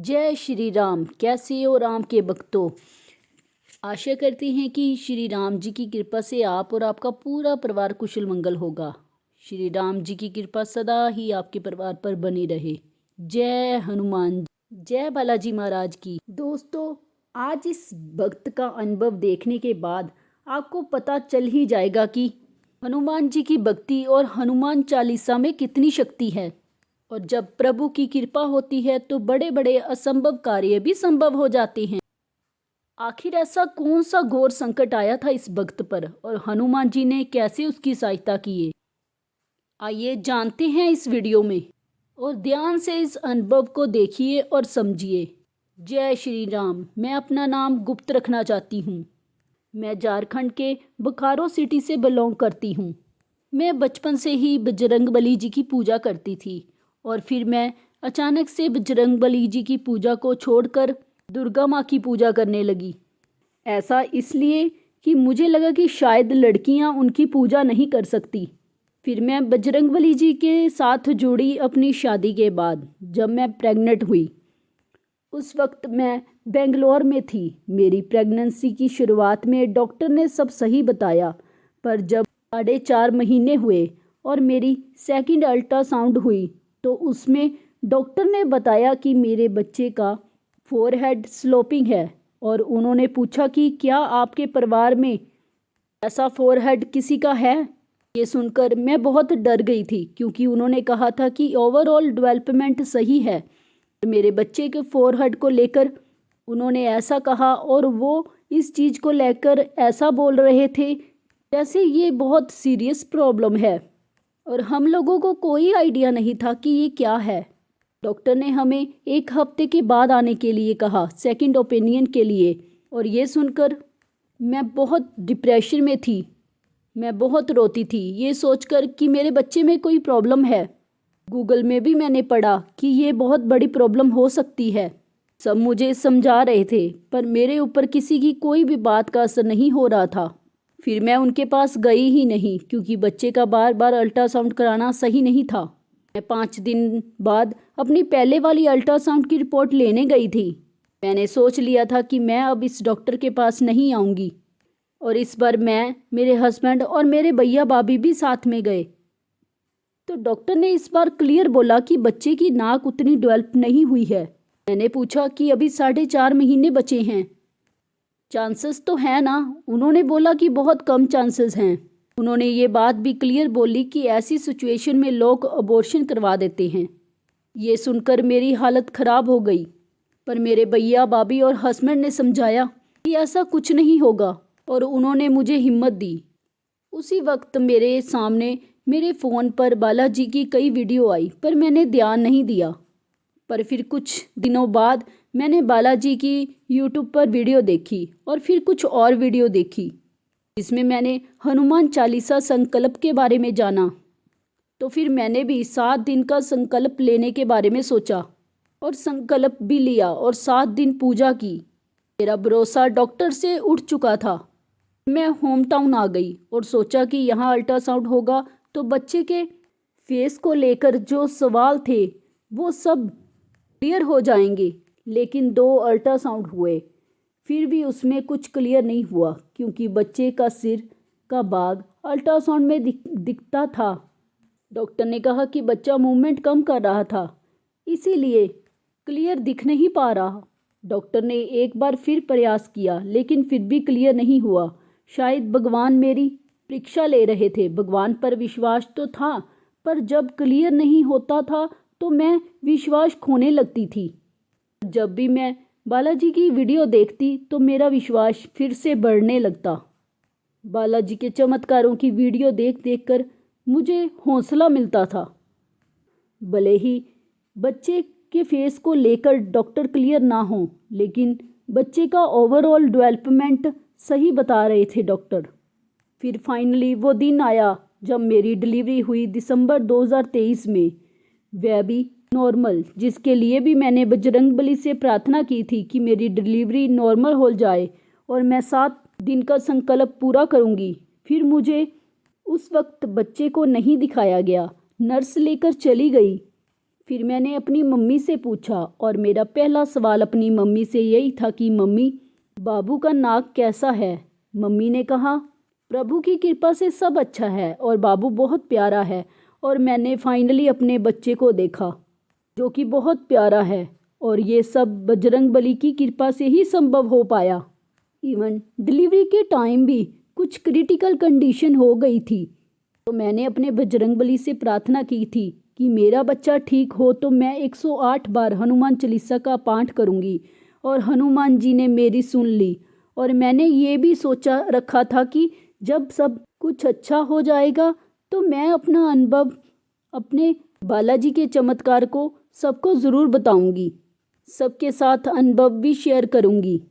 जय श्री राम। कैसे हो राम के भक्तों। आशा करते हैं कि श्री राम जी की कृपा से आप और आपका पूरा परिवार कुशल मंगल होगा। श्री राम जी की कृपा सदा ही आपके परिवार पर बनी रहे। जय हनुमान, जय बालाजी महाराज की। दोस्तों, आज इस भक्त का अनुभव देखने के बाद आपको पता चल ही जाएगा कि हनुमान जी की भक्ति और हनुमान चालीसा में कितनी शक्ति है। और जब प्रभु की कृपा होती है तो बड़े बड़े असंभव कार्य भी संभव हो जाते हैं। आखिर ऐसा कौन सा घोर संकट आया था इस भक्त पर और हनुमान जी ने कैसे उसकी सहायता की है, आइए जानते हैं इस वीडियो में। और ध्यान से इस अनुभव को देखिए और समझिए। जय श्री राम। मैं अपना नाम गुप्त रखना चाहती हूँ। मैं झारखंड के बोकारो सिटी से बिलोंग करती हूँ। मैं बचपन से ही बजरंगबली जी की पूजा करती थी और फिर मैं अचानक से बजरंगबली जी की पूजा को छोड़कर दुर्गा माँ की पूजा करने लगी। ऐसा इसलिए कि मुझे लगा कि शायद लड़कियाँ उनकी पूजा नहीं कर सकती। फिर मैं बजरंगबली जी के साथ जुड़ी अपनी शादी के बाद जब मैं प्रेग्नेंट हुई। उस वक्त मैं बेंगलोर में थी। मेरी प्रेगनेंसी की शुरुआत में डॉक्टर ने सब सही बताया, पर जब 4.5 महीने हुए और मेरी सेकंड अल्ट्रासाउंड हुई तो उसमें डॉक्टर ने बताया कि मेरे बच्चे का फोरहेड स्लोपिंग है। और उन्होंने पूछा कि क्या आपके परिवार में ऐसा फोरहेड किसी का है। ये सुनकर मैं बहुत डर गई थी क्योंकि उन्होंने कहा था कि ओवरऑल डेवलपमेंट सही है। मेरे बच्चे के फोरहेड को लेकर उन्होंने ऐसा कहा और वो इस चीज़ को लेकर ऐसा बोल रहे थे जैसे ये बहुत सीरियस प्रॉब्लम है। और हम लोगों को कोई आइडिया नहीं था कि ये क्या है। डॉक्टर ने हमें 1 हफ्ते के बाद आने के लिए कहा, सेकंड ओपिनियन के लिए। और ये सुनकर मैं बहुत डिप्रेशन में थी। मैं बहुत रोती थी ये सोचकर कि मेरे बच्चे में कोई प्रॉब्लम है। गूगल में भी मैंने पढ़ा कि ये बहुत बड़ी प्रॉब्लम हो सकती है। सब मुझे समझा रहे थे पर मेरे ऊपर किसी की कोई भी बात का असर नहीं हो रहा था। फिर मैं उनके पास गई ही नहीं क्योंकि बच्चे का बार बार अल्ट्रासाउंड कराना सही नहीं था। मैं 5 दिन बाद अपनी पहले वाली अल्ट्रासाउंड की रिपोर्ट लेने गई थी। मैंने सोच लिया था कि मैं अब इस डॉक्टर के पास नहीं आऊँगी। और इस बार मैं, मेरे हस्बैंड और मेरे भैया भाभी भी साथ में गए। तो डॉक्टर ने इस बार क्लियर बोला कि बच्चे की नाक उतनी डेवलप नहीं हुई है। मैंने पूछा कि अभी 4.5 महीने बचे हैं, चांसेस तो है ना। उन्होंने बोला कि बहुत कम चांसेस हैं। उन्होंने ये बात भी क्लियर बोली कि ऐसी सिचुएशन में लोग अबॉर्शन करवा देते हैं। ये सुनकर मेरी हालत ख़राब हो गई, पर मेरे भैया भाभी और हस्बैंड ने समझाया कि ऐसा कुछ नहीं होगा और उन्होंने मुझे हिम्मत दी। उसी वक्त मेरे सामने मेरे फ़ोन पर बालाजी की कई वीडियो आई पर मैंने ध्यान नहीं दिया। पर फिर कुछ दिनों बाद मैंने बालाजी की यूट्यूब पर वीडियो देखी और फिर कुछ और वीडियो देखी जिसमें मैंने हनुमान चालीसा संकल्प के बारे में जाना। तो फिर मैंने भी 7 दिन का संकल्प लेने के बारे में सोचा और संकल्प भी लिया और 7 दिन पूजा की। मेरा भरोसा डॉक्टर से उठ चुका था। मैं होम टाउन आ गई और सोचा कि यहाँ अल्ट्रासाउंड होगा तो बच्चे के फेस को लेकर जो सवाल थे वो सब क्लियर हो जाएंगे। लेकिन 2 अल्ट्रासाउंड हुए फिर भी उसमें कुछ क्लियर नहीं हुआ क्योंकि बच्चे का सिर का भाग अल्ट्रासाउंड में दिखता था। डॉक्टर ने कहा कि बच्चा मूवमेंट कम कर रहा था, इसीलिए क्लियर दिख नहीं पा रहा। डॉक्टर ने एक बार फिर प्रयास किया लेकिन फिर भी क्लियर नहीं हुआ। शायद भगवान मेरी परीक्षा ले रहे थे। भगवान पर विश्वास तो था पर जब क्लियर नहीं होता था तो मैं विश्वास खोने लगती थी। जब भी मैं बालाजी की वीडियो देखती तो मेरा विश्वास फिर से बढ़ने लगता। बालाजी के चमत्कारों की वीडियो देख देख कर मुझे हौसला मिलता था। भले ही बच्चे के फेस को लेकर डॉक्टर क्लियर ना हो लेकिन बच्चे का ओवरऑल डेवलपमेंट सही बता रहे थे डॉक्टर। फिर फाइनली वो दिन आया जब मेरी डिलीवरी हुई दिसंबर 2023 में, वह भी नॉर्मल, जिसके लिए भी मैंने बजरंगबली से प्रार्थना की थी कि मेरी डिलीवरी नॉर्मल हो जाए और मैं 7 दिन का संकल्प पूरा करूंगी। फिर मुझे उस वक्त बच्चे को नहीं दिखाया गया, नर्स लेकर चली गई फिर मैंने अपनी मम्मी से पूछा और मेरा पहला सवाल अपनी मम्मी से यही था कि मम्मी, बाबू का नाक कैसा है। मम्मी ने कहा, प्रभु की कृपा से सब अच्छा है और बाबू बहुत प्यारा है। और मैंने फाइनली अपने बच्चे को देखा जो कि बहुत प्यारा है, और ये सब बजरंग बली की कृपा से ही संभव हो पाया। इवन डिलीवरी के टाइम भी कुछ क्रिटिकल कंडीशन हो गई थी, तो मैंने अपने बजरंग बली से प्रार्थना की थी कि मेरा बच्चा ठीक हो तो मैं 108 बार हनुमान चालीसा का पाठ करूंगी। और हनुमान जी ने मेरी सुन ली। और मैंने ये भी सोचा रखा था कि जब सब कुछ अच्छा हो जाएगा तो मैं अपना अनुभव, अपने बालाजी के चमत्कार को सबको ज़रूर बताऊंगी, सबके साथ अनुभव भी शेयर करूंगी।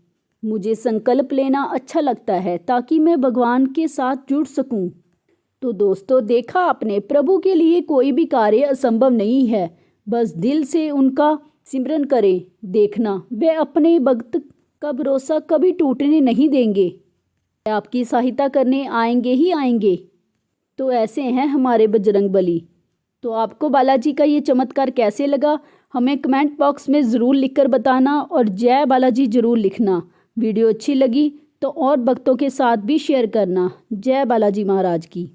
मुझे संकल्प लेना अच्छा लगता है ताकि मैं भगवान के साथ जुड़ सकूं। तो दोस्तों, देखा आपने, प्रभु के लिए कोई भी कार्य असंभव नहीं है। बस दिल से उनका सिमरन करें। देखना, वे अपने भक्त का भरोसा कभी टूटने नहीं देंगे। आपकी सहायता करने आएंगे ही आएंगे। तो ऐसे हैं हमारे बजरंग बली। तो आपको बालाजी का ये चमत्कार कैसे लगा, हमें कमेंट बॉक्स में ज़रूर लिखकर बताना और जय बालाजी ज़रूर लिखना। वीडियो अच्छी लगी तो और भक्तों के साथ भी शेयर करना। जय बालाजी महाराज की।